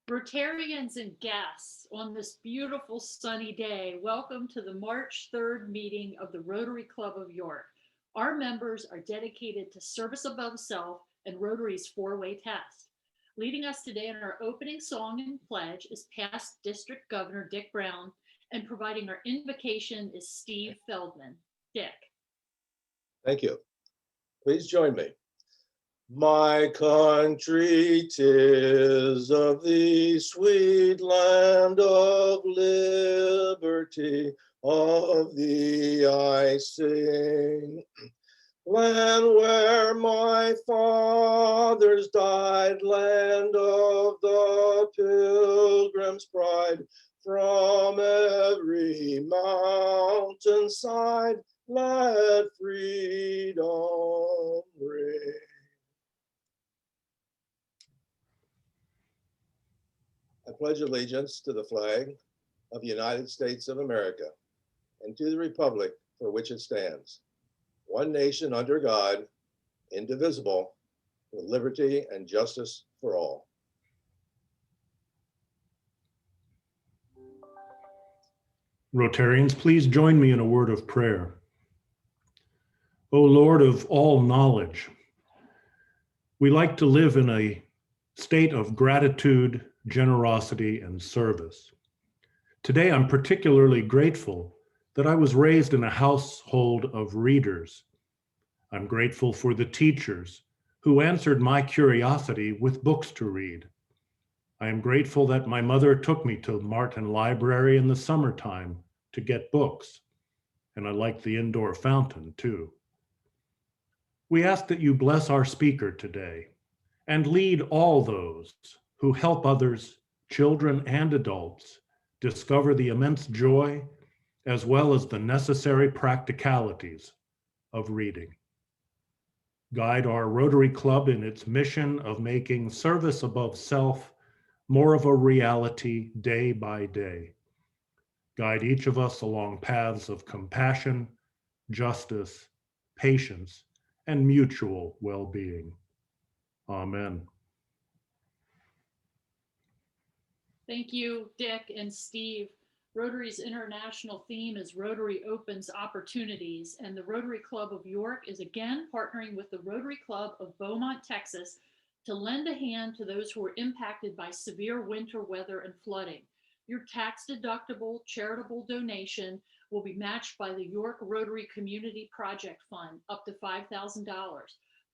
Rotarians and guests, on this beautiful sunny day, welcome to the March 3rd meeting of the Rotary Club of York. Our members are dedicated to service above self and Rotary's four-way test. Leading us today in our opening song and pledge is past District Governor Dick Brown, and providing our invocation is Steve Feldman. Dick. Thank you. Please join me. My country, 'tis of thee, sweet land of liberty, of thee I sing. Land where my fathers died, land of the pilgrim's pride, from every mountainside, let freedom ring. I pledge allegiance to the flag of the United States of America and to the republic for which it stands, one nation under God, indivisible, with liberty and justice for all. Rotarians, please join me in a word of prayer. O Lord of all knowledge, we like to live in a state of gratitude, generosity, and service. Today, I'm particularly grateful that I was raised in a household of readers. I'm grateful for the teachers who answered my curiosity with books to read. I am grateful that my mother took me to Martin Library in the summertime to get books, and I like the indoor fountain too. We ask that you bless our speaker today and lead all those who help others, children and adults, discover the immense joy as well as the necessary practicalities of reading. Guide our Rotary Club in its mission of making service above self more of a reality day by day. Guide each of us along paths of compassion, justice, patience, and mutual well-being. Amen. Thank you, Dick and Steve. Rotary's international theme is Rotary Opens Opportunities, and the Rotary Club of York is again partnering with the Rotary Club of Beaumont, Texas, to lend a hand to those who are impacted by severe winter weather and flooding. Your tax-deductible charitable donation will be matched by the York Rotary Community Project Fund, up to $5,000.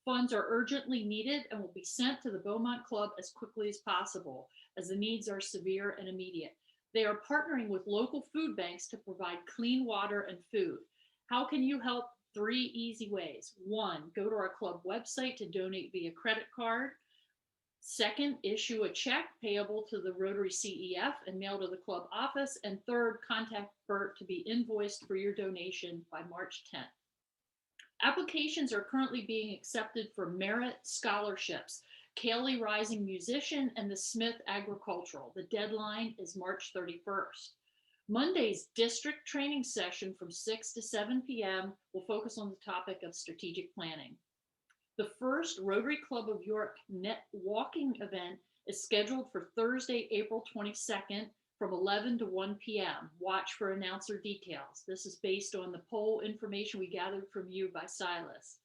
Funds are urgently needed and will be sent to the Beaumont Club as quickly as possible, as the needs are severe and immediate. They are partnering with local food banks to provide clean water and food. How can you help? 3 easy ways. 1, go to our club website to donate via credit card. 2nd, issue a check payable to the Rotary CEF and mail to the club office. And 3rd, contact Bert to be invoiced for your donation by March 10th. Applications are currently being accepted for merit scholarships, Cayley Rising Musician and the Smith Agricultural. The deadline is March 31st. Monday's district training session from 6 to 7 p.m. will focus on the topic of strategic planning. The first Rotary Club of York Net Walking event is scheduled for Thursday, April 22nd from 11 to 1 p.m. Watch for announcer details. This is based on the poll information we gathered from you by Silas.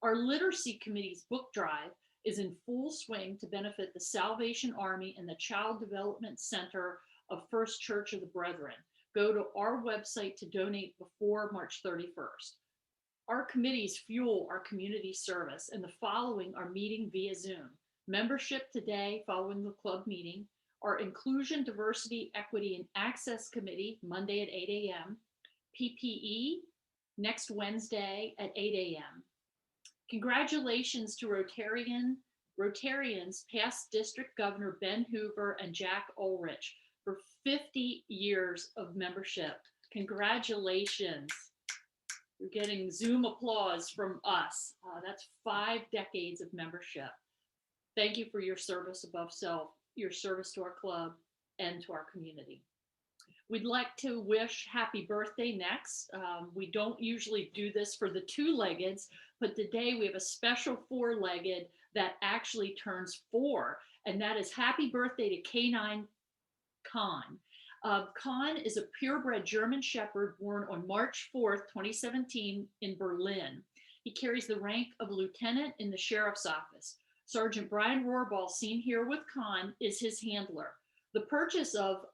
Our Literacy Committee's book drive is in full swing to benefit the Salvation Army and the Child Development Center of First Church of the Brethren. Go to our website to donate before March 31st. Our committees fuel our community service, and the following are meeting via Zoom. Membership today following the club meeting. Our Inclusion, Diversity, Equity, and Access Committee, Monday at 8 a.m. PPE, next Wednesday at 8 a.m. Congratulations to Rotarians, past District Governor Ben Hoover and Jack Ulrich, for 50 years of membership. Congratulations. You're getting Zoom applause from us. That's 5 decades of membership. Thank you for your service above self, your service to our club and to our community. We'd like to wish happy birthday next. We don't usually do this for the 2-leggeds, but today we have a special 4-legged, that actually turns 4, and that is happy birthday to Canine Con. Con is a purebred German Shepherd born on March 4th, 2017 in Berlin. He carries the rank of lieutenant in the sheriff's office. Sergeant Brian Rohrball, seen here with Con, is his handler. The purchase of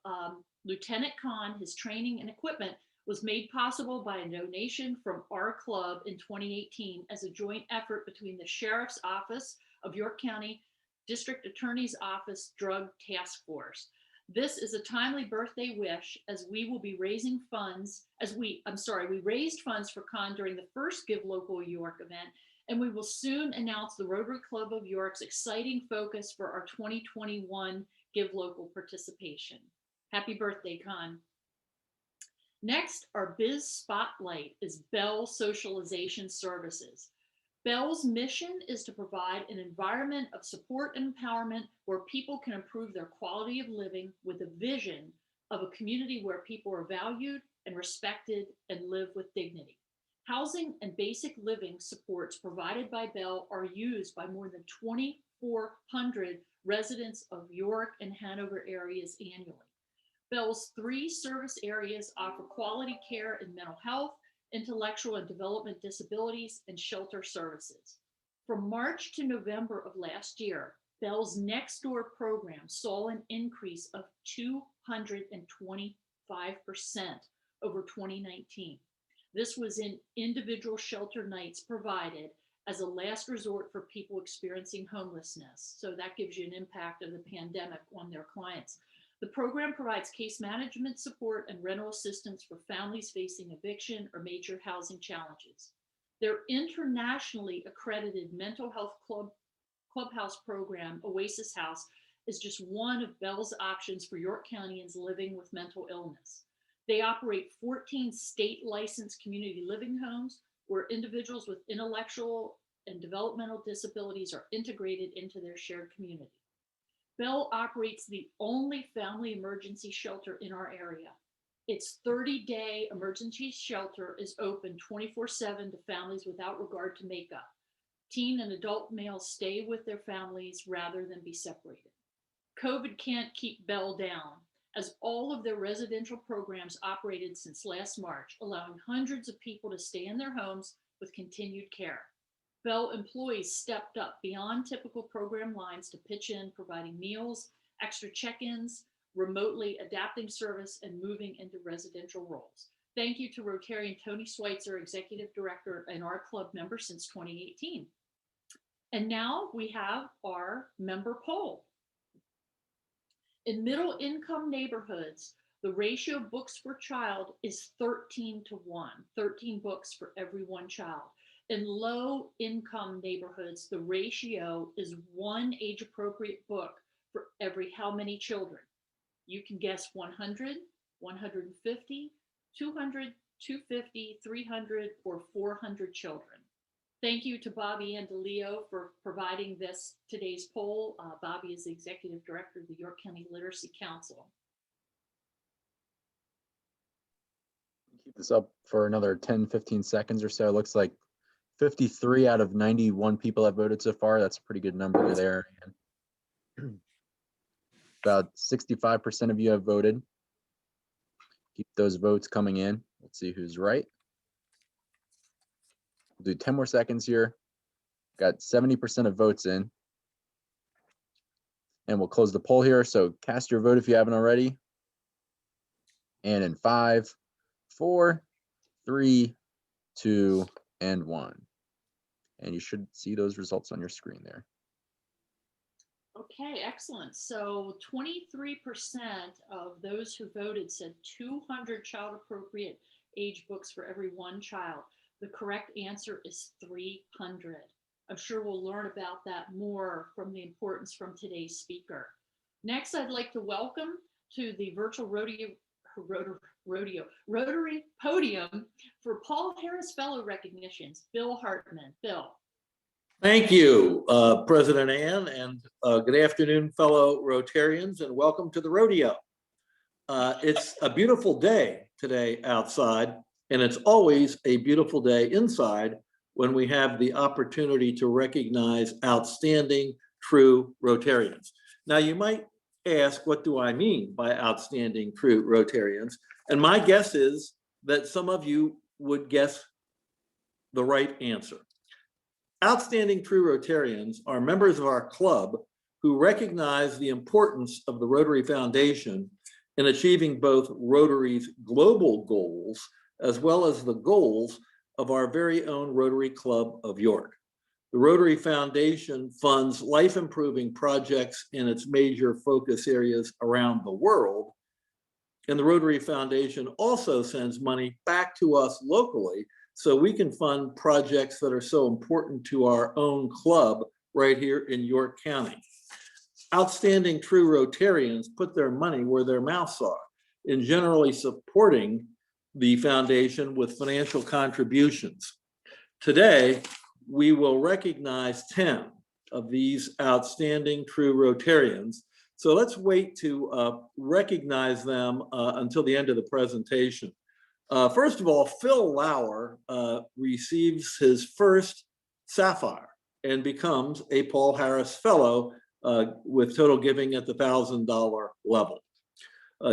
Lieutenant Con, his training and equipment, was made possible by a donation from our club in 2018 as a joint effort between the Sheriff's Office of York County, District Attorney's Office Drug Task Force. This is a timely birthday wish as we will be raising funds, we raised funds for Con during the first Give Local York event, and we will soon announce the Rotary Club of York's exciting focus for our 2021 Give Local participation. Happy birthday, Con. Next, our Biz Spotlight is Bell Socialization Services. Bell's mission is to provide an environment of support and empowerment where people can improve their quality of living with a vision of a community where people are valued and respected and live with dignity. Housing and basic living supports provided by Bell are used by more than 2,400 residents of York and Hanover areas annually. Bell's 3 service areas offer quality care in mental health, intellectual and development disabilities, and shelter services. From March to November of last year, Bell's Next Door program saw an increase of 225% over 2019. This was in individual shelter nights provided as a last resort for people experiencing homelessness. So that gives you an impact of the pandemic on their clients. The program provides case management support and rental assistance for families facing eviction or major housing challenges. Their internationally accredited mental health clubhouse program, Oasis House, is just one of Bell's options for York Countyans living with mental illness. They operate 14 state licensed community living homes where individuals with intellectual and developmental disabilities are integrated into their shared community. Bell operates the only family emergency shelter in our area. Its 30-day emergency shelter is open 24/7 to families without regard to makeup. Teen and adult males stay with their families rather than be separated. COVID can't keep Bell down, as all of their residential programs operated since last March, allowing hundreds of people to stay in their homes with continued care. Bell employees stepped up beyond typical program lines to pitch in, providing meals, extra check-ins, remotely adapting service, and moving into residential roles. Thank you to Rotarian Tony Schweitzer, Executive Director and our club member since 2018. And now we have our member poll. In middle income neighborhoods, the ratio of books per child is 13:1, 13 books for every 1 child. In low income neighborhoods, the ratio is 1 age appropriate book for every how many children? You can guess 100, 150, 200, 250, 300, or 400 children. Thank you to Bobby and DeLeo for providing today's poll. Bobby is the Executive Director of the York County Literacy Council. Keep this up for another 10, 15 seconds or so. It looks like 53 out of 91 people have voted so far. That's a pretty good number there. About 65% of you have voted. Keep those votes coming in. Let's see who's right. We'll do 10 more seconds here. Got 70% of votes in. And we'll close the poll here. So cast your vote if you haven't already. And in 5, 4, 3, 2, and 1. And you should see those results on your screen there. Okay, excellent. So 23% of those who voted said 200 child appropriate age books for every 1 child. The correct answer is 300. I'm sure we'll learn about that more from the importance from today's speaker. Next, I'd like to welcome to the virtual Rotary podium for Paul Harris Fellow recognitions, Bill Hartman. Bill. Thank you, President Ann, and good afternoon, fellow Rotarians, and welcome to the rodeo. It's a beautiful day today outside, and it's always a beautiful day inside when we have the opportunity to recognize outstanding, true Rotarians. Now, you might ask, what do I mean by outstanding, true Rotarians? And my guess is that some of you would guess the right answer. Outstanding, true Rotarians are members of our club who recognize the importance of the Rotary Foundation in achieving both Rotary's global goals as well as the goals of our very own Rotary Club of York. The Rotary Foundation funds life-improving projects in its major focus areas around the world. And the Rotary Foundation also sends money back to us locally so we can fund projects that are so important to our own club right here in York County. Outstanding true Rotarians put their money where their mouths are in generally supporting the foundation with financial contributions. Today, we will recognize 10 of these outstanding true Rotarians. So let's wait to recognize them until the end of the presentation. First of all, Phil Lauer receives his first Sapphire and becomes a Paul Harris Fellow with total giving at the $1,000 level.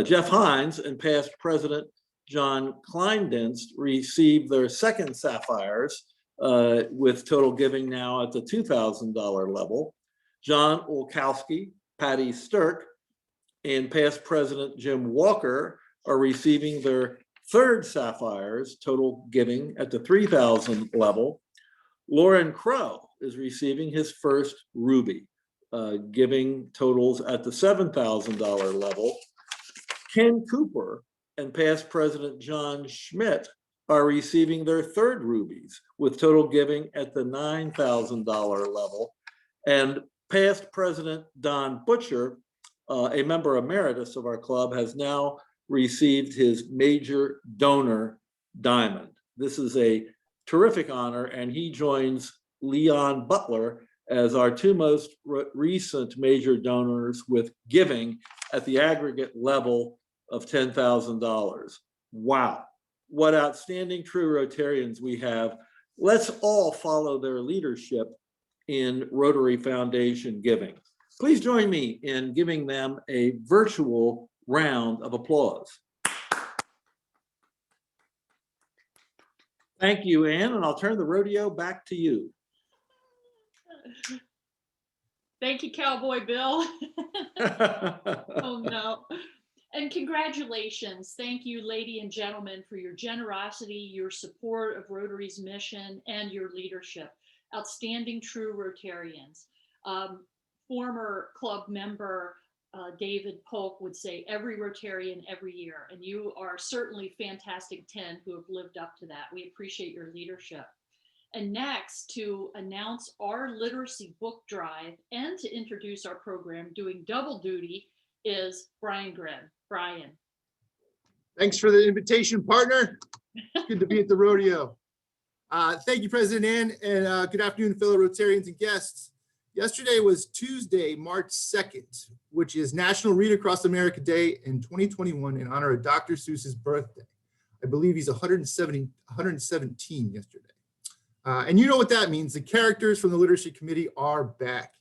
Jeff Hines and past President John Kleindienst received their second Sapphires with total giving now at the $2,000 level. John Olkowski, Patty Stirk, and past President Jim Walker are receiving their third Sapphires, total giving at the $3,000 level. Lauren Crow is receiving his first Ruby, giving totals at the $7,000 level. Ken Cooper and past President John Schmidt are receiving their third Rubies with total giving at the $9,000 level. And past President Don Butcher, a member emeritus of our club, has now received his Major Donor Diamond. This is a terrific honor, and he joins Leon Butler as our two most recent major donors with giving at the aggregate level of $10,000. Wow, what outstanding true Rotarians we have. Let's all follow their leadership in Rotary Foundation giving. Please join me in giving them a virtual round of applause. Thank you, Ann, and I'll turn the rodeo back to you. Thank you, Cowboy Bill. Oh, no. And congratulations. Thank you, ladies and gentlemen, for your generosity, your support of Rotary's mission, and your leadership. Outstanding true Rotarians. Former club member David Polk would say every Rotarian every year, and you are certainly fantastic 10 who have lived up to that. We appreciate your leadership. And next, to announce our literacy book drive and to introduce our program doing double duty is Brian Grimm. Brian. Thanks for the invitation, partner. Good to be at the rodeo. Thank you, President Ann, and good afternoon, fellow Rotarians and guests. Yesterday was Tuesday, March 2nd, which is National Read Across America Day in 2021 in honor of Dr. Seuss's birthday. I believe he's 117 yesterday. And you know what that means. The characters from the Literacy Committee are back.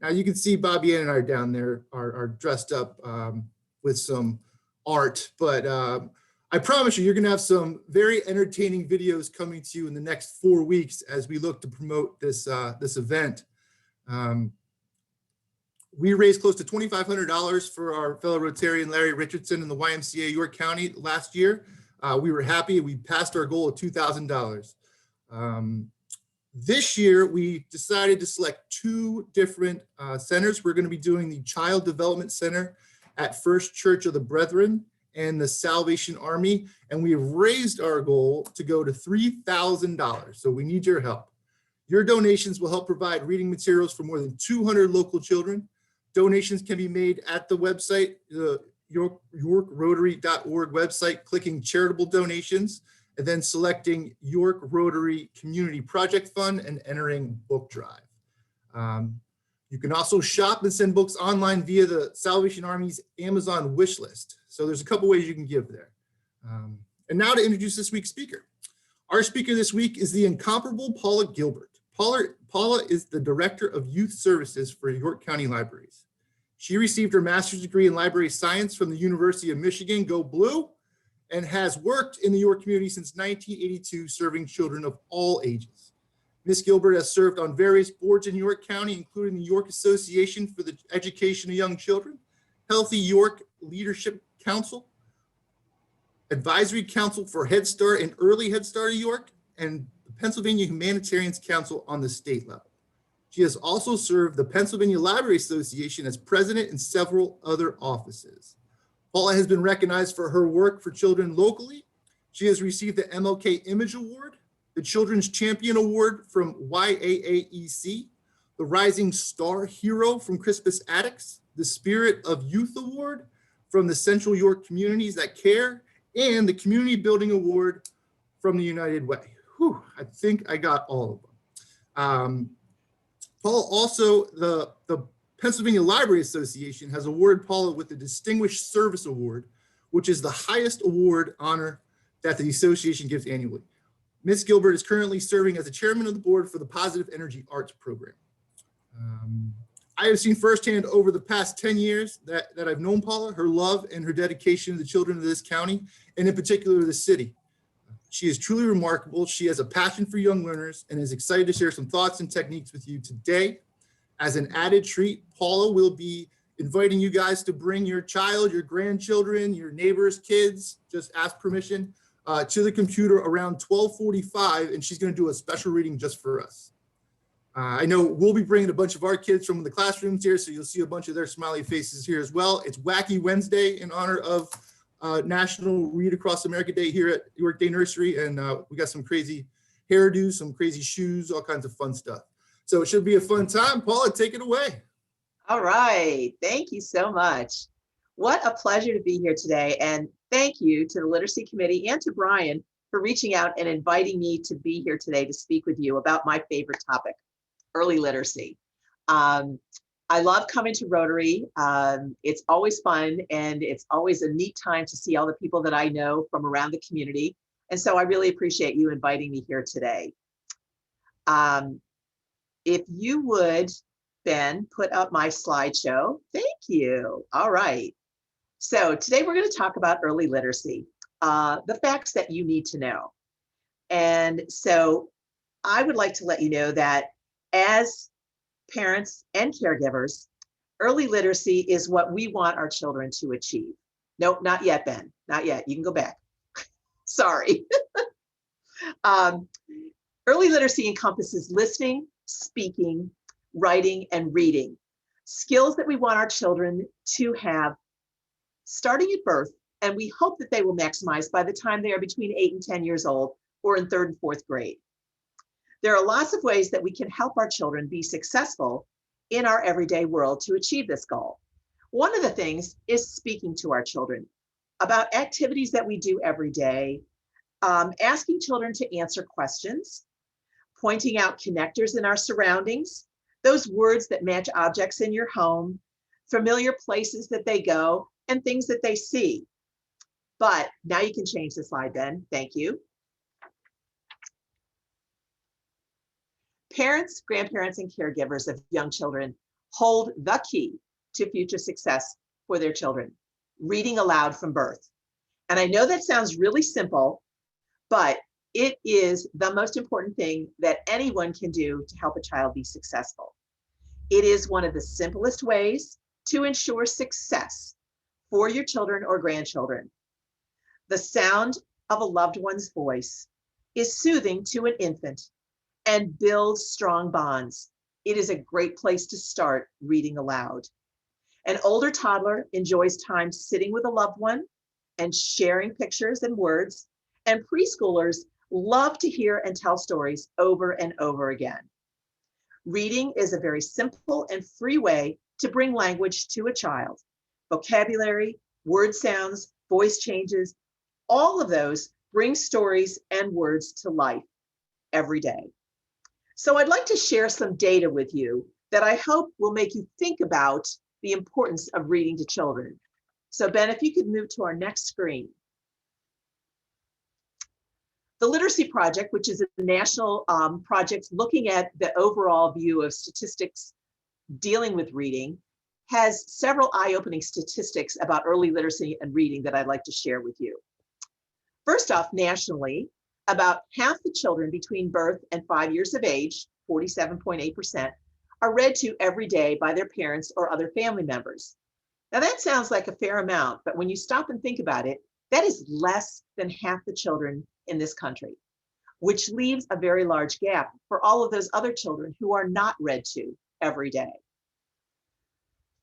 Now you can see Bobby Ann and I down there are dressed up with some art, but I promise you, you're gonna have some very entertaining videos coming to you in the next 4 weeks as we look to promote this, this event. We raised close to $2,500 for our fellow Rotarian Larry Richardson in the YMCA York County last year. We were happy. We passed our goal of $2,000. This year, we decided to select 2 different centers. We're going to be doing the Child Development Center at First Church of the Brethren and the Salvation Army, and we have raised our goal to go to $3,000. So we need your help. Your donations will help provide reading materials for more than 200 local children. Donations can be made at the website, the yorkrotary.org website, clicking charitable donations, and then selecting York Rotary Community Project Fund and entering book drive. You can also shop and send books online via the Salvation Army's Amazon wish list. So there's a couple ways you can give there. And now to introduce this week's speaker. Our speaker this week is the incomparable Paula Gilbert. Paula is the Director of Youth Services for York County Libraries. She received her master's degree in library science from the University of Michigan, Go Blue, and has worked in the York community since 1982, serving children of all ages. Ms. Gilbert has served on various boards in York County, including the York Association for the Education of Young Children, Healthy York Leadership Council, Advisory Council for Head Start and Early Head Start of York, and the Pennsylvania Humanitarians Council on the state level. She has also served the Pennsylvania Library Association as president in several other offices. Paula has been recognized for her work for children locally. She has received the MLK Image Award, the Children's Champion Award from YAAEC, the Rising Star Hero from Crispus Attucks, the Spirit of Youth Award from the Central York Communities That Care, and the Community Building Award from the United Way. Whew, I think I got all of them. Paula also, the Pennsylvania Library Association has awarded Paula with the Distinguished Service Award, which is the highest award honor that the association gives annually. Ms. Gilbert is currently serving as the chairman of the board for the Positive Energy Arts Program. I have seen firsthand over the past 10 years that I've known Paula, her love and her dedication to the children of this county, and in particular the city. She is truly remarkable. She has a passion for young learners and is excited to share some thoughts and techniques with you today. As an added treat, Paula will be inviting you guys to bring your child, your grandchildren, your neighbors' kids, just ask permission, to the computer around 12:45, and she's going to do a special reading just for us. I know we'll be bringing a bunch of our kids from the classrooms here, so you'll see a bunch of their smiley faces here as well. It's Wacky Wednesday in honor of National Read Across America Day here at York Day Nursery, and we got some crazy hairdos, some crazy shoes, all kinds of fun stuff. So it should be a fun time. Paula, take it away. All right. Thank you so much. What a pleasure to be here today. And thank you to the Literacy Committee and to Brian for reaching out and inviting me to be here today to speak with you about my favorite topic, early literacy. I love coming to Rotary. It's always fun, and it's always a neat time to see all the people that I know from around the community. And so I really appreciate you inviting me here today. If you would, Ben, put up my slideshow. Thank you. All right. So today we're going to talk about early literacy, the facts that you need to know. And so I would like to let you know that as parents and caregivers, early literacy is what we want our children to achieve. Nope, not yet, Ben. Not yet. You can go back. Sorry. Early literacy encompasses listening, speaking, writing, and reading, skills that we want our children to have starting at birth, and we hope that they will maximize by the time they are between 8 and 10 years old or in 3rd and 4th grade. There are lots of ways that we can help our children be successful in our everyday world to achieve this goal. One of the things is speaking to our children about activities that we do every day, asking children to answer questions, pointing out connectors in our surroundings, those words that match objects in your home, familiar places that they go, and things that they see. But now you can change the slide, Ben. Thank you. Parents, grandparents, and caregivers of young children hold the key to future success for their children, reading aloud from birth. And I know that sounds really simple, but it is the most important thing that anyone can do to help a child be successful. It is one of the simplest ways to ensure success for your children or grandchildren. The sound of a loved one's voice is soothing to an infant and builds strong bonds. It is a great place to start reading aloud. An older toddler enjoys time sitting with a loved one and sharing pictures and words, and preschoolers love to hear and tell stories over and over again. Reading is a very simple and free way to bring language to a child. Vocabulary, word sounds, voice changes, all of those bring stories and words to life every day. So I'd like to share some data with you that I hope will make you think about the importance of reading to children. So Ben, if you could move to our next screen. The Literacy Project, which is a national project looking at the overall view of statistics dealing with reading, has several eye-opening statistics about early literacy and reading that I'd like to share with you. First off, nationally, about half the children between birth and 5 years of age, 47.8%, are read to every day by their parents or other family members. Now that sounds like a fair amount, but when you stop and think about it, that is less than half the children in this country, which leaves a very large gap for all of those other children who are not read to every day.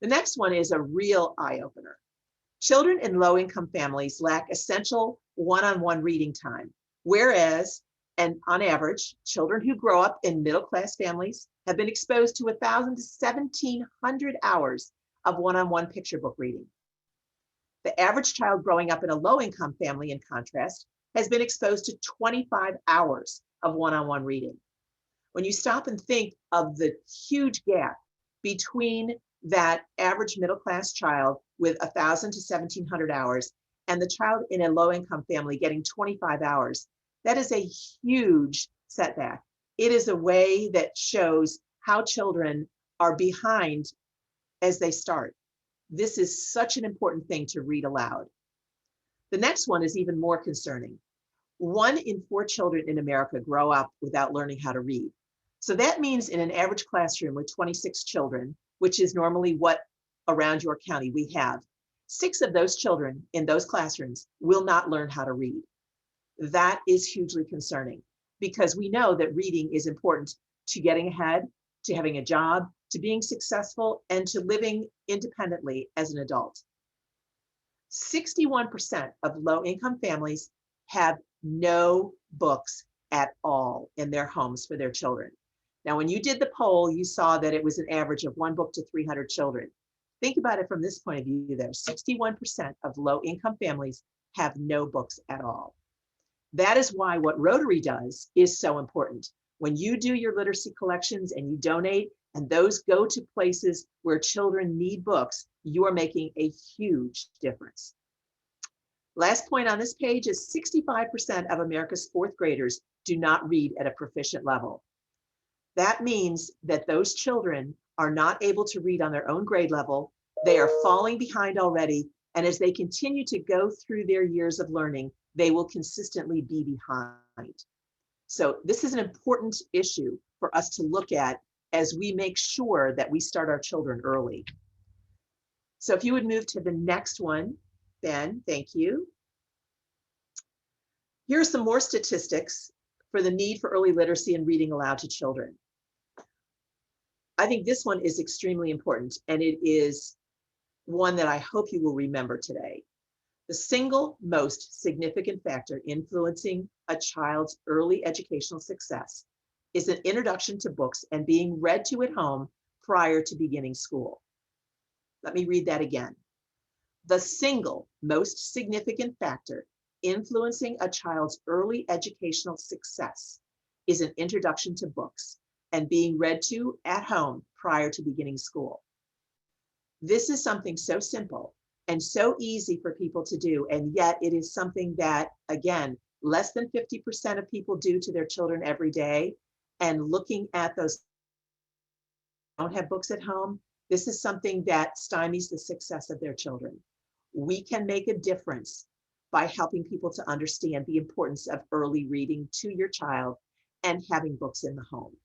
The next one is a real eye-opener. Children in low-income families lack essential one-on-one reading time, whereas, and on average, children who grow up in middle-class families have been exposed to 1,000 to 1,700 hours of one-on-one picture book reading. The average child growing up in a low-income family, in contrast, has been exposed to 25 hours of one-on-one reading. When you stop and think of the huge gap between that average middle-class child with 1,000 to 1,700 hours and the child in a low-income family getting 25 hours, that is a huge setback. It is a way that shows how children are behind as they start. This is such an important thing to read aloud. The next one is even more concerning. 1 in 4 children in America grow up without learning how to read. So that means in an average classroom with 26 children, which is normally what around your county we have, 6 of those children in those classrooms will not learn how to read. That is hugely concerning because we know that reading is important to getting ahead, to having a job, to being successful, and to living independently as an adult. 61% of low-income families have no books at all in their homes for their children. Now, when you did the poll, you saw that it was an average of 1 book to 300 children. Think about it from this point of view there. 61% of low-income families have no books at all. That is why what Rotary does is so important. When you do your literacy collections and you donate, and those go to places where children need books, you are making a huge difference. Last point on this page is 65% of America's 4th graders do not read at a proficient level. That means that those children are not able to read on their own grade level. They are falling behind already. And as they continue to go through their years of learning, they will consistently be behind. So this is an important issue for us to look at as we make sure that we start our children early. So if you would move to the next one, Ben, thank you. Here are some more statistics for the need for early literacy and reading aloud to children. I think this one is extremely important, and it is one that I hope you will remember today. The single most significant factor influencing a child's early educational success is an introduction to books and being read to at home prior to beginning school. Let me read that again. The single most significant factor influencing a child's early educational success is an introduction to books and being read to at home prior to beginning school. This is something so simple and so easy for people to do, and yet it is something that, again, less than 50% of people do to their children every day. And looking at those who don't have books at home, this is something that stymies the success of their children. We can make a difference by helping people to understand the importance of early reading to your child and having books in the home.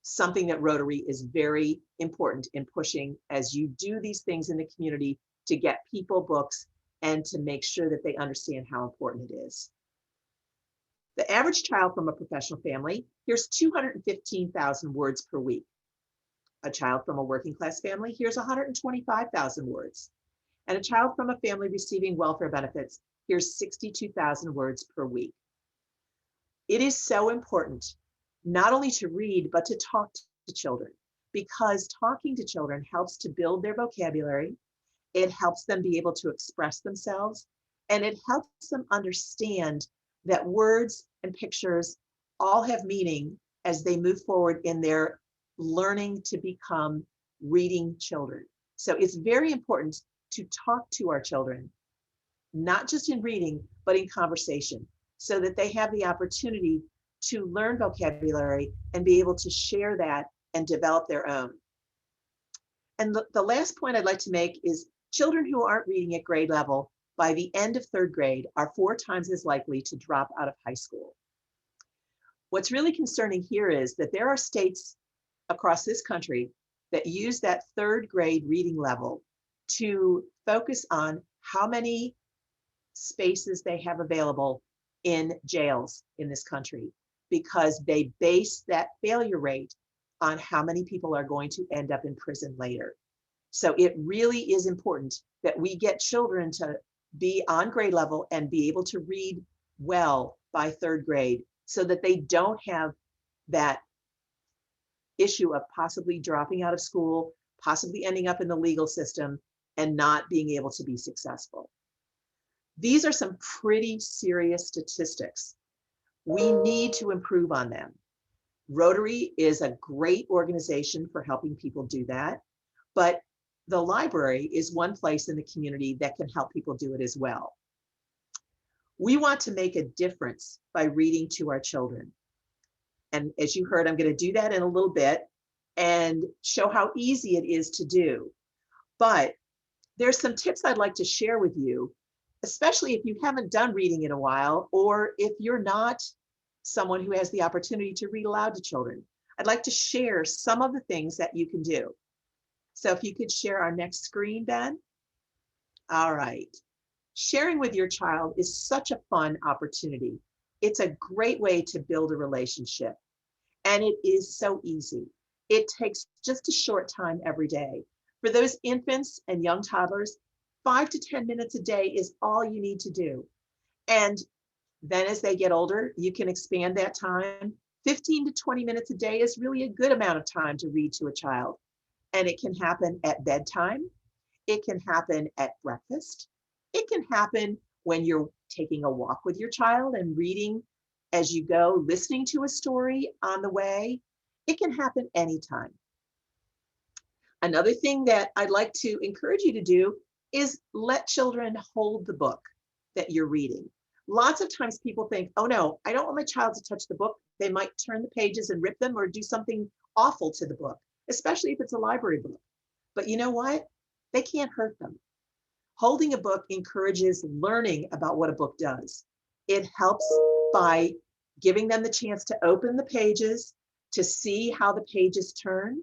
Something that Rotary is very important in pushing as you do these things in the community to get people books and to make sure that they understand how important it is. The average child from a professional family hears 215,000 words per week. A child from a working class family hears 125,000 words. And a child from a family receiving welfare benefits hears 62,000 words per week. It is so important not only to read, but to talk to children, because talking to children helps to build their vocabulary. It helps them be able to express themselves, and it helps them understand that words and pictures all have meaning as they move forward in their learning to become reading children. So it's very important to talk to our children, not just in reading, but in conversation. so that they have the opportunity to learn vocabulary and be able to share that and develop their own. And the last point I'd like to make is children who aren't reading at grade level by the end of 3rd grade are 4 times as likely to drop out of high school. What's really concerning here is that there are states across this country that use that 3rd grade reading level to focus on how many spaces they have available in jails in this country, because they base that failure rate on how many people are going to end up in prison later. So it really is important that we get children to be on grade level and be able to read well by 3rd grade so that they don't have that issue of possibly dropping out of school, possibly ending up in the legal system, and not being able to be successful. These are some pretty serious statistics. We need to improve on them. Rotary is a great organization for helping people do that, but the library is one place in the community that can help people do it as well. We want to make a difference by reading to our children. And as you heard, I'm going to do that in a little bit and show how easy it is to do. But there's some tips I'd like to share with you, especially if you haven't done reading in a while, or if you're not someone who has the opportunity to read aloud to children. I'd like to share some of the things that you can do. So if you could share our next screen, Ben. All right. Sharing with your child is such a fun opportunity. It's a great way to build a relationship, and it is so easy. It takes just a short time every day. For those infants and young toddlers, 5 to 10 minutes a day is all you need to do. And then as they get older, you can expand that time. 15 to 20 minutes a day is really a good amount of time to read to a child. And it can happen at bedtime. It can happen at breakfast. It can happen when you're taking a walk with your child and reading as you go, listening to a story on the way. It can happen anytime. Another thing that I'd like to encourage you to do is let children hold the book that you're reading. Lots of times people think, oh no, I don't want my child to touch the book. They might turn the pages and rip them or do something awful to the book, especially if it's a library book. But you know what? They can't hurt them. Holding a book encourages learning about what a book does. It helps by giving them the chance to open the pages, to see how the pages turn,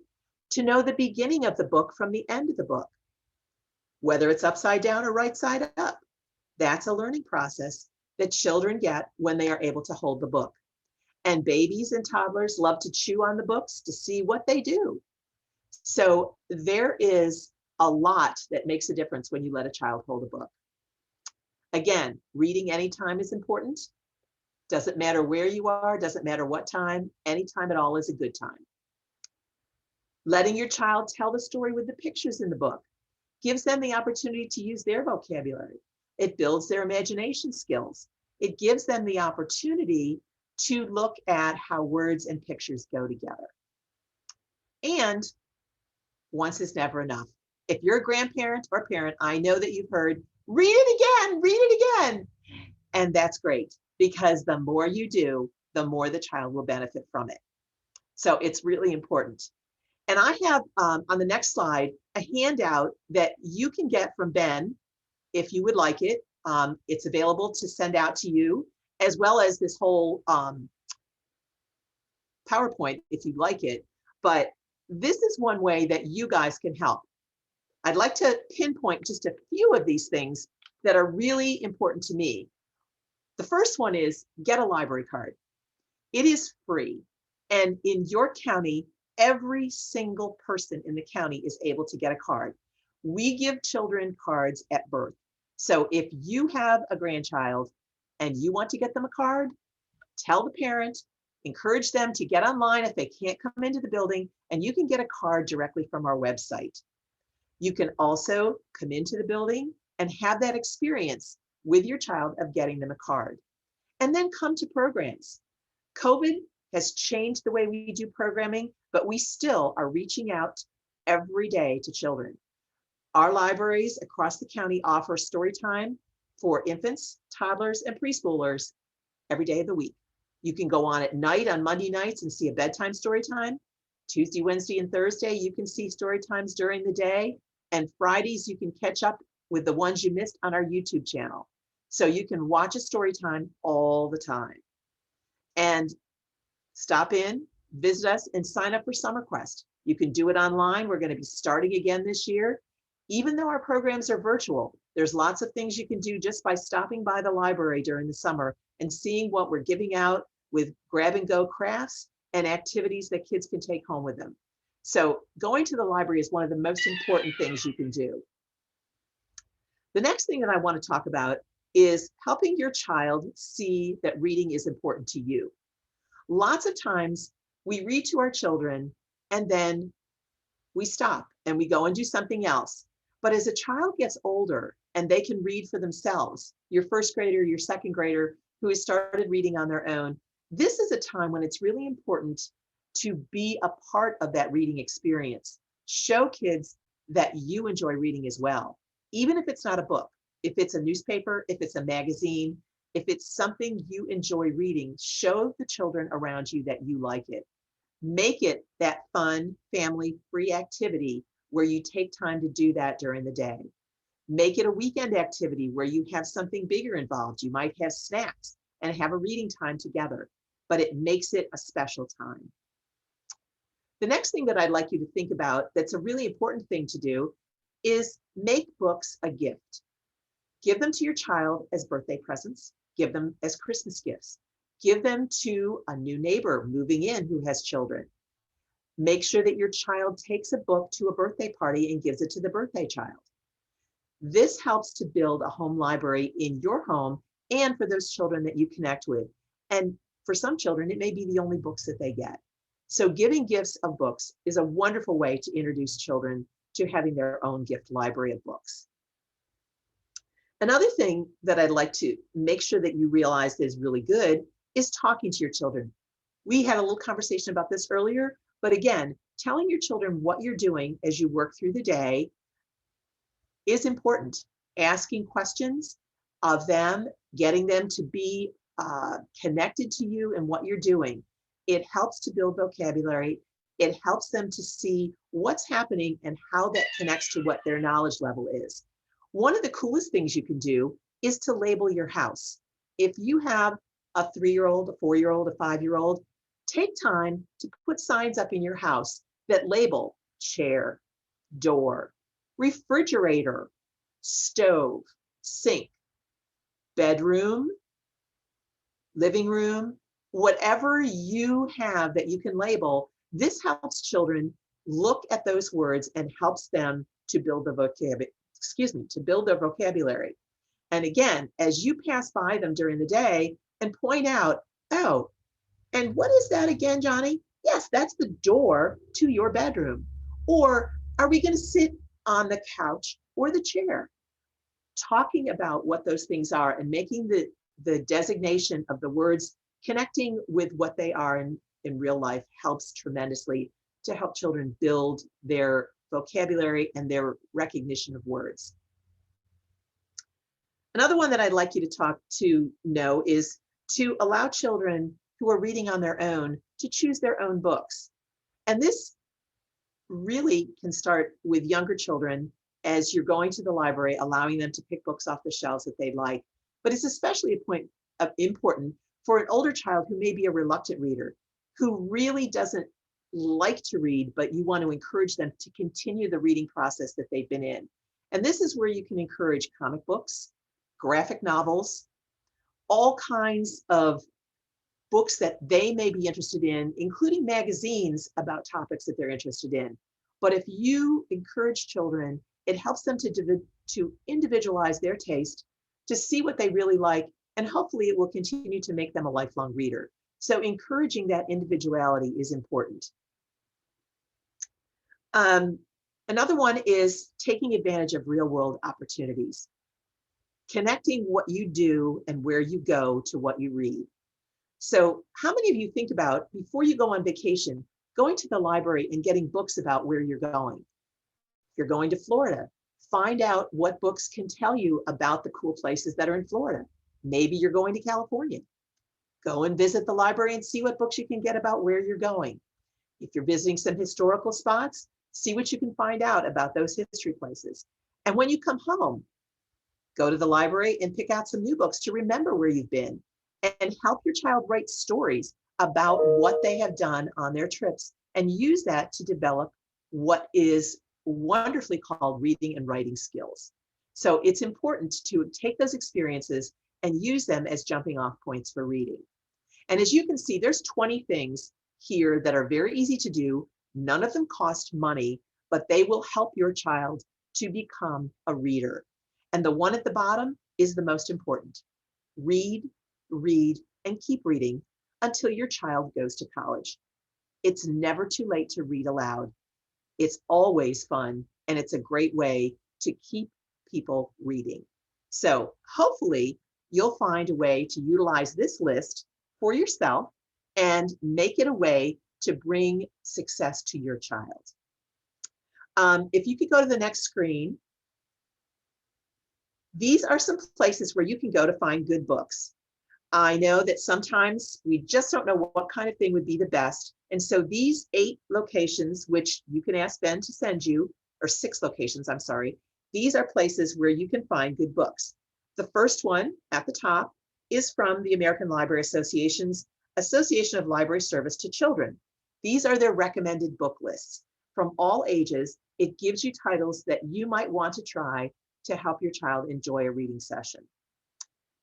to know the beginning of the book from the end of the book, whether it's upside down or right side up. That's a learning process that children get when they are able to hold the book. And babies and toddlers love to chew on the books to see what they do. So there is a lot that makes a difference when you let a child hold a book. Again, reading anytime is important. Doesn't matter where you are, doesn't matter what time, anytime at all is a good time. Letting your child tell the story with the pictures in the book gives them the opportunity to use their vocabulary. It builds their imagination skills. It gives them the opportunity to look at how words and pictures go together. And once is never enough. If you're a grandparent or parent, I know that you've heard, read it again. And that's great, because the more you do, the more the child will benefit from it. So it's really important. And I have on the next slide, a handout that you can get from Ben, if you would like it. It's available to send out to you, as well as this whole PowerPoint, if you'd like it. But this is one way that you guys can help. I'd like to pinpoint just a few of these things that are really important to me. The first one is get a library card. It is free. And in York County, every single person in the county is able to get a card. We give children cards at birth. So if you have a grandchild and you want to get them a card, tell the parent, encourage them to get online if they can't come into the building, and you can get a card directly from our website. You can also come into the building and have that experience with your child of getting them a card. And then come to programs. COVID has changed the way we do programming, but we still are reaching out every day to children. Our libraries across the county offer story time for infants, toddlers, and preschoolers every day of the week. You can go on at night on Monday nights and see a bedtime story time. Tuesday, Wednesday, and Thursday, you can see story times during the day. And Fridays, you can catch up with the ones you missed on our YouTube channel. So you can watch a story time all the time. And stop in, visit us, and sign up for Summer Quest. You can do it online. We're going to be starting again this year. Even though our programs are virtual, there's lots of things you can do just by stopping by the library during the summer and seeing what we're giving out with grab-and-go crafts and activities that kids can take home with them. So going to the library is one of the most important things you can do. The next thing that I want to talk about is helping your child see that reading is important to you. Lots of times we read to our children and then we stop and we go and do something else. But as a child gets older and they can read for themselves, your first grader, your second grader who has started reading on their own, this is a time when it's really important to be a part of that reading experience. Show kids that you enjoy reading as well, even if it's not a book, if it's a newspaper, if it's a magazine, if it's something you enjoy reading, show the children around you that you like it. Make it that fun, family-free activity where you take time to do that during the day. Make it a weekend activity where you have something bigger involved. You might have snacks and have a reading time together, but it makes it a special time. The next thing that I'd like you to think about that's a really important thing to do is make books a gift. Give them to your child as birthday presents. Give them as Christmas gifts. Give them to a new neighbor moving in who has children. Make sure that your child takes a book to a birthday party and gives it to the birthday child. This helps to build a home library in your home and for those children that you connect with. And for some children, it may be the only books that they get. So giving gifts of books is a wonderful way to introduce children to having their own gift library of books. Another thing that I'd like to make sure that you realize is really good is talking to your children. We had a little conversation about this earlier, but again, telling your children what you're doing as you work through the day is important. Asking questions of them, getting them to be connected to you and what you're doing. It helps to build vocabulary. It helps them to see what's happening and how that connects to what their knowledge level is. One of the coolest things you can do is to label your house. If you have a 3-year-old, a 4-year-old, a 5-year-old, take time to put signs up in your house that label chair, door, refrigerator, stove, sink, bedroom, living room, whatever you have that you can label. This helps children look at those words and helps them to build the vocabulary. And again, as you pass by them during the day and point out, oh, and what is that again, Johnny? Yes, that's the door to your bedroom. Or are we going to sit on the couch or the chair? Talking about what those things are and making the designation of the words connecting with what they are in real life helps tremendously to help children build their vocabulary and their recognition of words. Another one that I'd like you to know is to allow children who are reading on their own to choose their own books. And this really can start with younger children as you're going to the library, allowing them to pick books off the shelves that they like. But it's especially important for an older child who may be a reluctant reader, who really doesn't like to read, but you want to encourage them to continue the reading process that they've been in. And this is where you can encourage comic books, graphic novels, all kinds of books that they may be interested in, including magazines about topics that they're interested in. But if you encourage children, it helps them to individualize their taste, to see what they really like, and hopefully it will continue to make them a lifelong reader. So encouraging that individuality is important. Another one is taking advantage of real world opportunities. Connecting what you do and where you go to what you read. So how many of you think about, before you go on vacation, going to the library and getting books about where you're going? If you're going to Florida, find out what books can tell you about the cool places that are in Florida. Maybe you're going to California. Go and visit the library and see what books you can get about where you're going. If you're visiting some historical spots, see what you can find out about those history places. And when you come home, go to the library and pick out some new books to remember where you've been, and help your child write stories about what they have done on their trips, and use that to develop what is wonderfully called reading and writing skills. So it's important to take those experiences and use them as jumping off points for reading. And as you can see, there's 20 things here that are very easy to do. None of them cost money, but they will help your child to become a reader. And the one at the bottom is the most important. Read, read, and keep reading until your child goes to college. It's never too late to read aloud. It's always fun, and it's a great way to keep people reading. So hopefully you'll find a way to utilize this list for yourself and make it a way to bring success to your child. If you could go to the next screen, these are some places where you can go to find good books. I know that sometimes we just don't know what kind of thing would be the best. And so these 8 locations, which you can ask Ben to send you, or 6 locations, I'm sorry, these are places where you can find good books. The first one at the top is from the American Library Association's Association of Library Service to Children. These are their recommended book lists. From all ages, it gives you titles that you might want to try to help your child enjoy a reading session.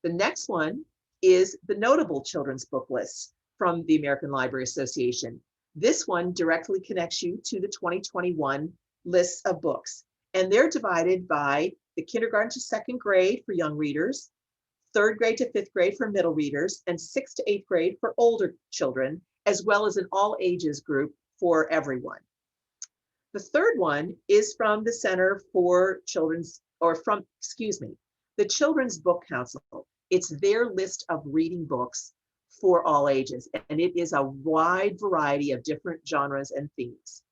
The next one is the notable children's book lists from the American Library Association. This one directly connects you to the 2021 lists of books, and they're divided by the kindergarten to 2nd grade for young readers, 3rd grade to 5th grade for middle readers, and 6th to 8th grade for older children, as well as an all ages group for everyone. The third one is from the Center for Children's, or from, excuse me, the Children's Book Council. It's their list of reading books for all ages, and it is a wide variety of different genres and themes.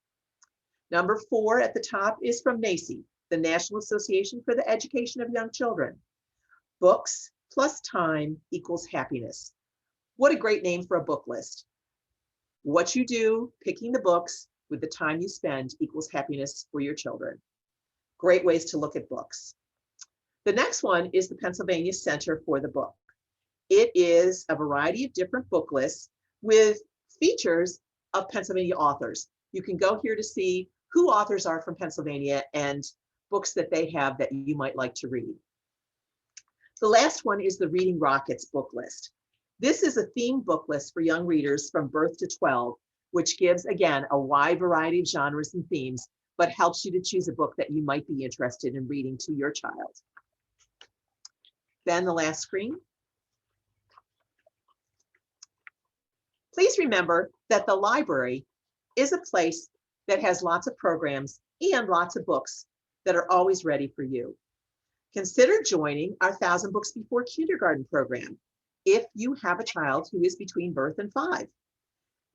Number 4 at the top is from NACCE, the National Association for the Education of Young Children. Books plus time equals happiness. What a great name for a book list. What you do, picking the books with the time you spend equals happiness for your children. Great ways to look at books. The next one is the Pennsylvania Center for the Book. It is a variety of different book lists with features of Pennsylvania authors. You can go here to see who authors are from Pennsylvania and books that they have that you might like to read. The last one is the Reading Rockets book list. This is a themed book list for young readers from birth to 12, which gives, again, a wide variety of genres and themes, but helps you to choose a book that you might be interested in reading to your child. Then the last screen. Please remember that the library is a place that has lots of programs and lots of books that are always ready for you. Consider joining our 1,000 Books Before Kindergarten program if you have a child who is between birth and 5.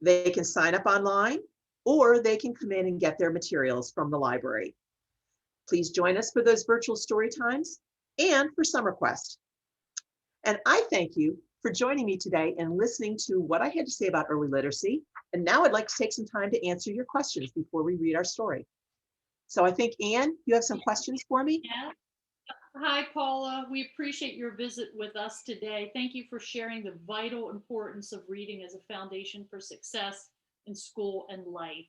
They can sign up online, or they can come in and get their materials from the library. Please join us for those virtual story times and for Summer Quest. And I thank you for joining me today and listening to what I had to say about early literacy. And now I'd like to take some time to answer your questions before we read our story. So I think, Anne, you have some questions for me? Yeah. Hi, Paula. We appreciate your visit with us today. Thank you for sharing the vital importance of reading as a foundation for success in school and life.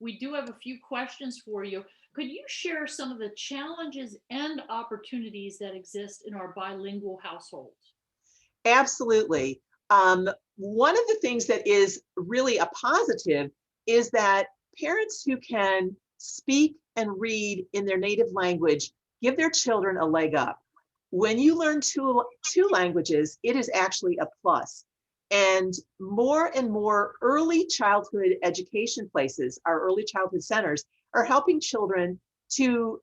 We do have a few questions for you. Could you share some of the challenges and opportunities that exist in our bilingual households? Absolutely. One of the things that is really a positive is that parents who can speak and read in their native language give their children a leg up. When you learn two languages, it is actually a plus. And more early childhood education places, our early childhood centers, are helping children to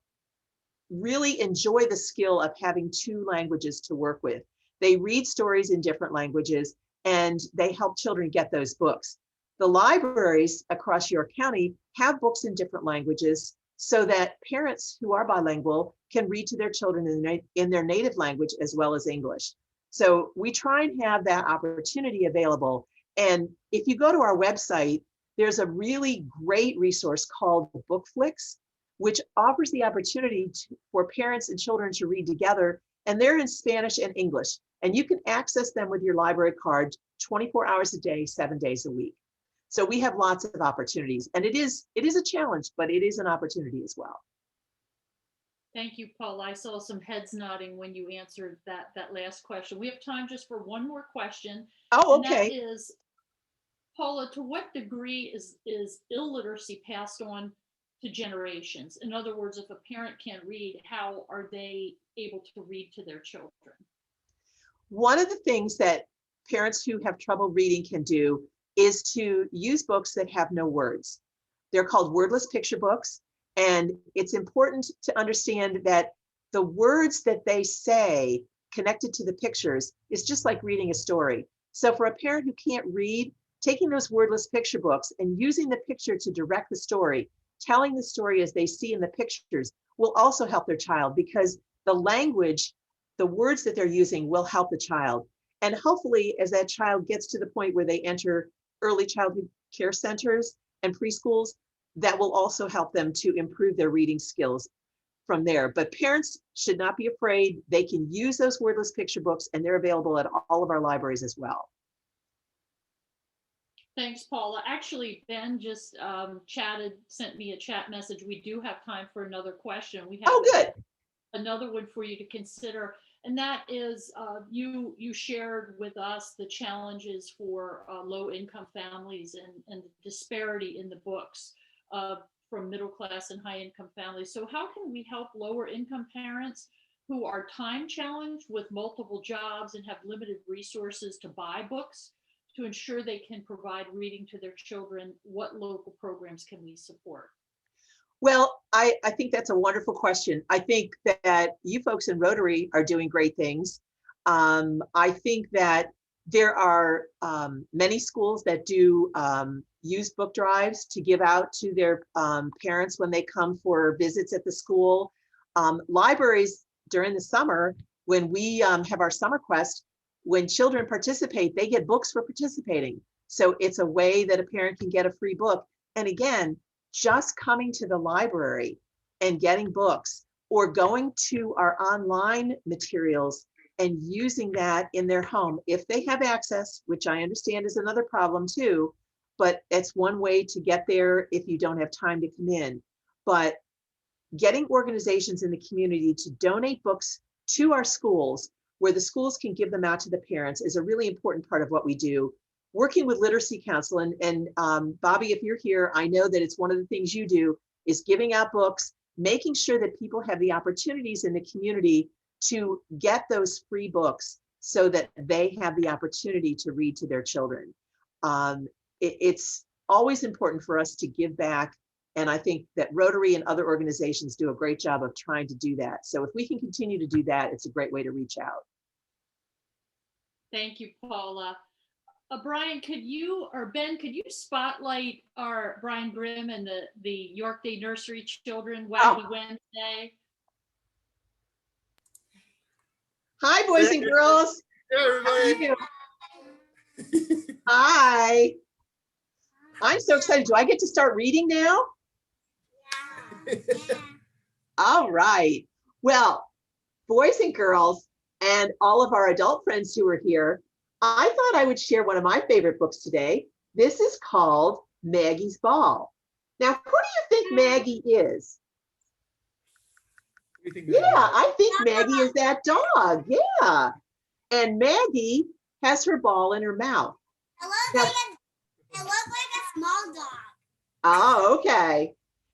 really enjoy the skill of having 2 languages to work with. They read stories in different languages, and they help children get those books. The libraries across York County have books in different languages so that parents who are bilingual can read to their children in their native language as well as English. So we try and have that opportunity available. And if you go to our website, there's a really great resource called BookFlix, which offers the opportunity for parents and children to read together. And they're in Spanish and English. And you can access them with your library card 24 hours a day, 7 days a week. So we have lots of opportunities. And it is a challenge, but it is an opportunity as well. Thank you, Paula. I saw some heads nodding when you answered that last question. We have time just for one more question. Oh, And that okay. is, Paula, to what degree is illiteracy passed on to generations? In other words, if a parent can't read, how are they able to read to their children? One of the things that parents who have trouble reading can do is to use books that have no words. They're called wordless picture books. And it's important to understand that the words that they say connected to the pictures is just like reading a story. So for a parent who can't read, taking those wordless picture books and using the picture to direct the story, telling the story as they see in the pictures will also help their child, because the language, the words that they're using will help the child. And hopefully as that child gets to the point where they enter early childhood care centers and preschools, that will also help them to improve their reading skills from there. But parents should not be afraid. They can use those wordless picture books, and they're available at all of our libraries as well. Thanks, Paula. Actually, Ben just sent me a chat message. We do have time for another question. We have good. Another one for you to consider. And that is, you shared with us the challenges for low-income families and the disparity in the books from middle-class and high-income families. So how can we help lower-income parents who are time challenged with multiple jobs and have limited resources to buy books to ensure they can provide reading to their children? What local programs can we support? Well, I think that's a wonderful question. I think that you folks in Rotary are doing great things. I think that there are many schools that do use book drives to give out to their parents when they come for visits at the school. Libraries during the summer, when we have our summer quest, when children participate, they get books for participating. So it's a way that a parent can get a free book. And again, just coming to the library and getting books, or going to our online materials and using that in their home if they have access, which I understand is another problem too, but it's one way to get there if you don't have time to come in. But getting organizations in the community to donate books to our schools, where the schools can give them out to the parents, is a really important part of what we do. Working with Literacy Council, and Bobby, if you're here, I know that it's one of the things you do is giving out books, making sure that people have the opportunities in the community to get those free books so that they have the opportunity to read to their children. It's always important for us to give back. And I think that Rotary and other organizations do a great job of trying to do that. So if we can continue to do that, it's a great way to reach out. Thank you, Paula. Brian, Ben, could you spotlight our Brian Grimm and the York Day Nursery children Wacky Wednesday? Hi, boys and girls. Hey, everybody. Hi. I'm so excited. Do I get to start reading now? All right. Well, boys and girls, and all of our adult friends who are here, I thought I would share one of my favorite books today. This is called Maggie's Ball. Now, who do you think Maggie is? Yeah, I think Maggie is that dog. Yeah. And Maggie has her ball in her mouth. It looks like a small dog. Oh, okay.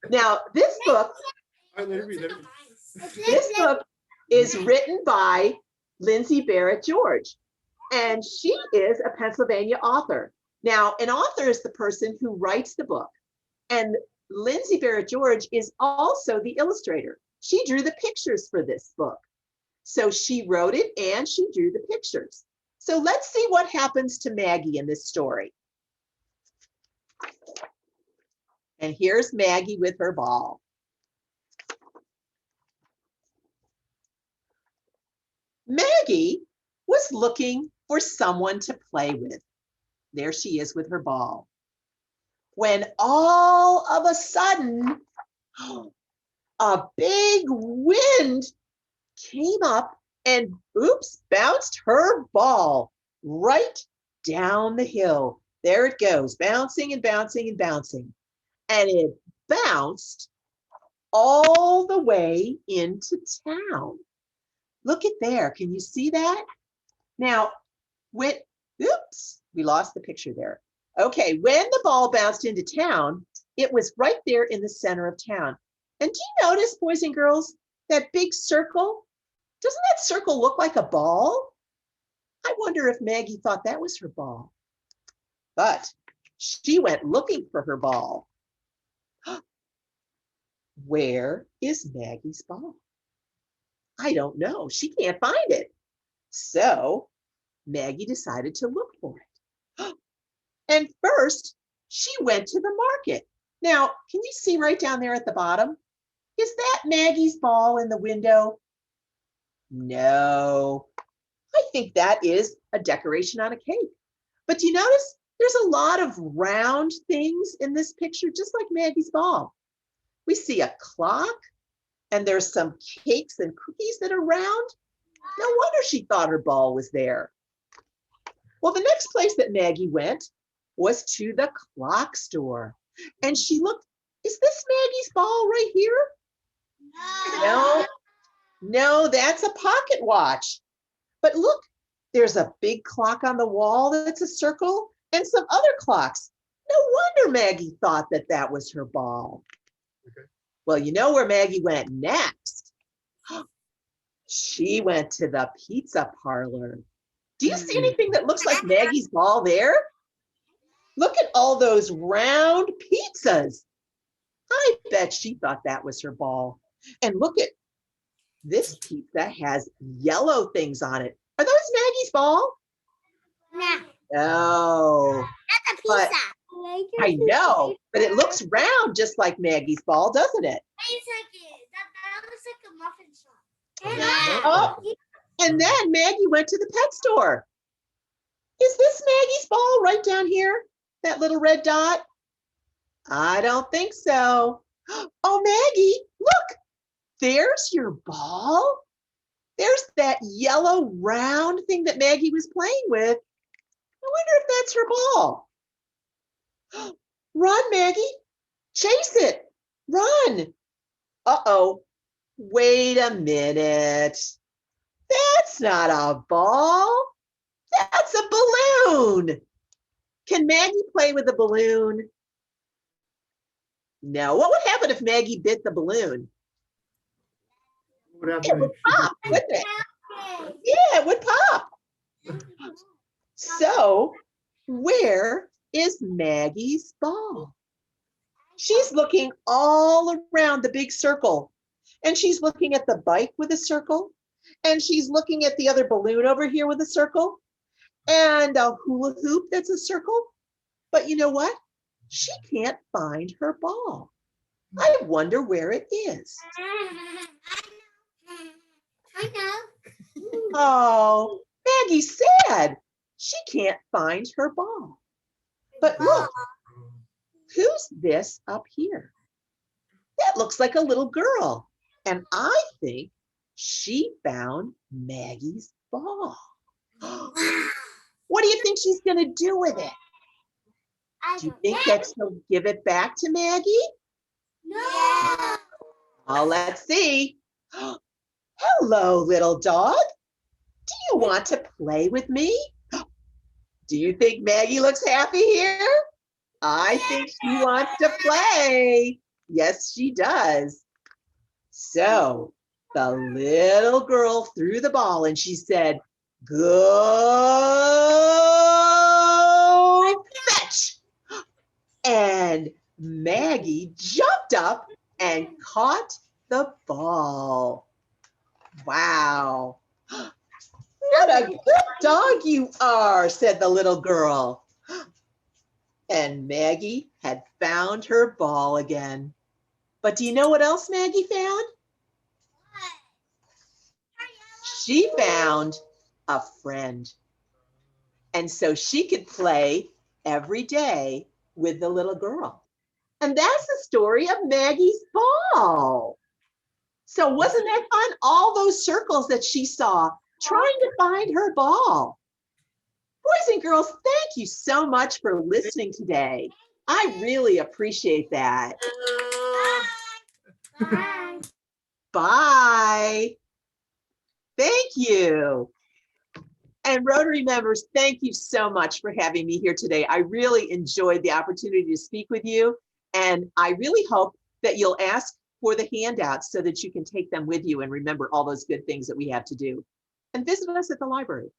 Now, this book is written by Lindsay Barrett George, and she is a Pennsylvania author. Now, an author is the person who writes the book, and Lindsay Barrett George is also the illustrator. She drew the pictures for this book. So she wrote it and she drew the pictures. So let's see what happens to Maggie in this story. And here's Maggie with her ball. Maggie was was looking for someone to play with. There she is with her ball. When all of a sudden, a big wind came up and oops, bounced her ball right down the hill. There it goes, bouncing and bouncing and bouncing. And it bounced all the way into town. Look at there, can you see that? Now, oops, we lost the picture there. Okay, when the ball bounced into town, it was right there in the center of town. And do you notice, boys and girls, that big circle? Doesn't that circle look like a ball? I wonder if Maggie thought that was her ball. But she went looking for her ball. Where is Maggie's ball? I don't know. She can't find it. So Maggie decided to look for it. And first, she went to the market. Now, can you see right down there at the bottom? Is that Maggie's ball in the window? No, I think that is a decoration on a cake. But do you notice there's a lot of round things in this picture, just like Maggie's ball. We see a clock and there's some cakes and cookies that are round. No wonder she thought her ball was there. Well, the next place that Maggie went was to the clock store. And she looked, is this Maggie's ball right here? No, that's a pocket watch. But look, there's a big clock on the wall that's a circle and some other clocks. No wonder Maggie thought that that was her ball. Okay. Well, you know where Maggie went next? She went to the pizza parlor. Do you see anything that looks like Maggie's ball there? Look at all those round pizzas. I bet she thought that was her ball. And look at this pizza has yellow things on it. Are those Maggie's ball? No, No. that's a But pizza. I know, but it looks round just like Maggie's ball, doesn't it? Wait a second. That looks like a muffin shop. Oh, and then Maggie went to the pet store. Is this Maggie's ball right down here? That little red dot? I don't think so. Oh, Maggie, look, there's your ball. There's that yellow round thing that Maggie was playing with. I wonder if that's her ball. Run, Maggie, chase it, run. Uh-oh, wait a minute. That's not a ball. That's a balloon. Can Maggie play with a balloon? No. What would happen if Maggie bit the balloon? What happened It would if she pop, wouldn't it? Yeah, it would pop. So, where is Maggie's ball? She's looking all around the big circle. And she's looking at the bike with a circle. And she's looking at the other balloon over here with a circle. And a hula hoop that's a circle. But you know what? She can't find her ball. I wonder where it is. I know. Oh, Maggie's sad. She can't find her ball. But look, who's this up here? That looks like a little girl. And I think she found Maggie's ball. What do you think she's going to do with it? Do you think that she'll give it back to Maggie? No. Oh, let's see. Hello, little dog. Do you want to play with me? Do you think Maggie looks happy here? I think she wants to play. Yes, she does. So the little girl threw the ball and she said, "Go fetch." And Maggie jumped up and caught the ball. Wow. What a good dog you are, said the little girl. And Maggie had found her ball again. But do you know what else Maggie found? She found a friend. And so she could play every day with the little girl. And that's the story of Maggie's ball. So wasn't that fun? All those circles that she saw trying to find her ball. Boys and girls, thank you so much for listening today. I really appreciate that. Bye. Bye. Thank you. And Rotary members, thank you so much for having me here today. I really enjoyed the opportunity to speak with you. And I really hope that you'll ask for the handouts so that you can take them with you and remember all those good things that we have to do. And visit us at the library.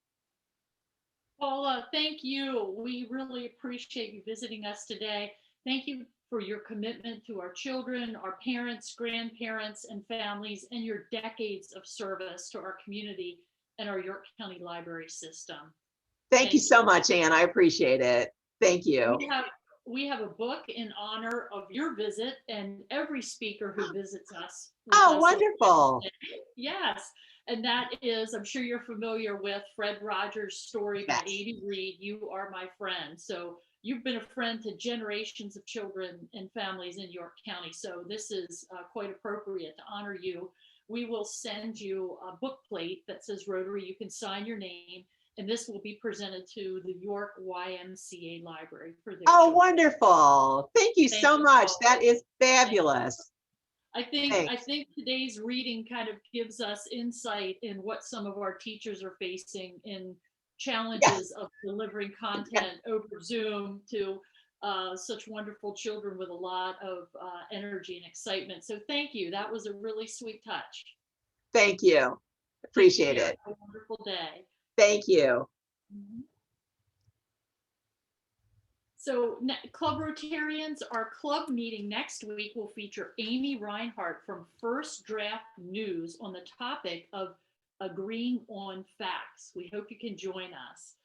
Paula, thank you. We really appreciate you visiting us today. Thank you for your commitment to our children, our parents, grandparents, and families, and your decades of service to our community and our York County Library system. Thank you so much, Ann. I appreciate it. Thank you. We have a book in honor of your visit and every speaker who visits us. Oh, wonderful. Yes. And that is, I'm sure you're familiar with Fred Rogers' story by Ada Reed, You Are My Friend. So you've been a friend to generations of children and families in York County. So this is quite appropriate to honor you. We will send you a book plate that says Rotary. You can sign your name, and this will be presented to the York YMCA Library for their children. Wonderful. Thank you so much. That is fabulous. I think today's reading kind of gives us insight in what some of our teachers are facing in challenges of delivering content over Zoom to such wonderful children with a lot of energy and excitement. So thank you. That was a really sweet touch. Thank you. Appreciate it. Have a wonderful day. Thank you. So Club Rotarians, our club meeting next week will feature Amy Reinhardt from First Draft News on the topic of agreeing on facts. We hope you can join us.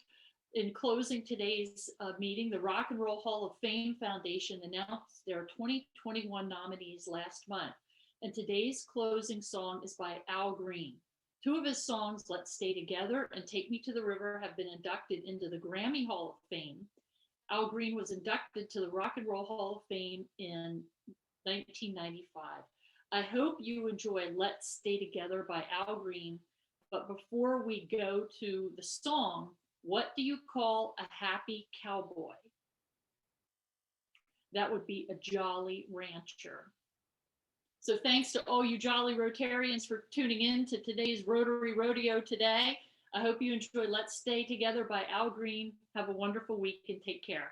In closing today's meeting, the Rock and Roll Hall of Fame Foundation announced their 2021 nominees last month. And today's closing song is by Al Green. Two of his songs, Let's Stay Together and Take Me to the River, have been inducted into the Grammy Hall of Fame. Al Green was inducted to the Rock and Roll Hall of Fame in 1995. I hope you enjoy Let's Stay Together by Al Green. But before we go to the song, what do you call a happy cowboy? That would be a jolly rancher. So thanks to all you jolly Rotarians for tuning in to today's Rotary Rodeo today. I hope you enjoy Let's Stay Together by Al Green. Have a wonderful week and take care.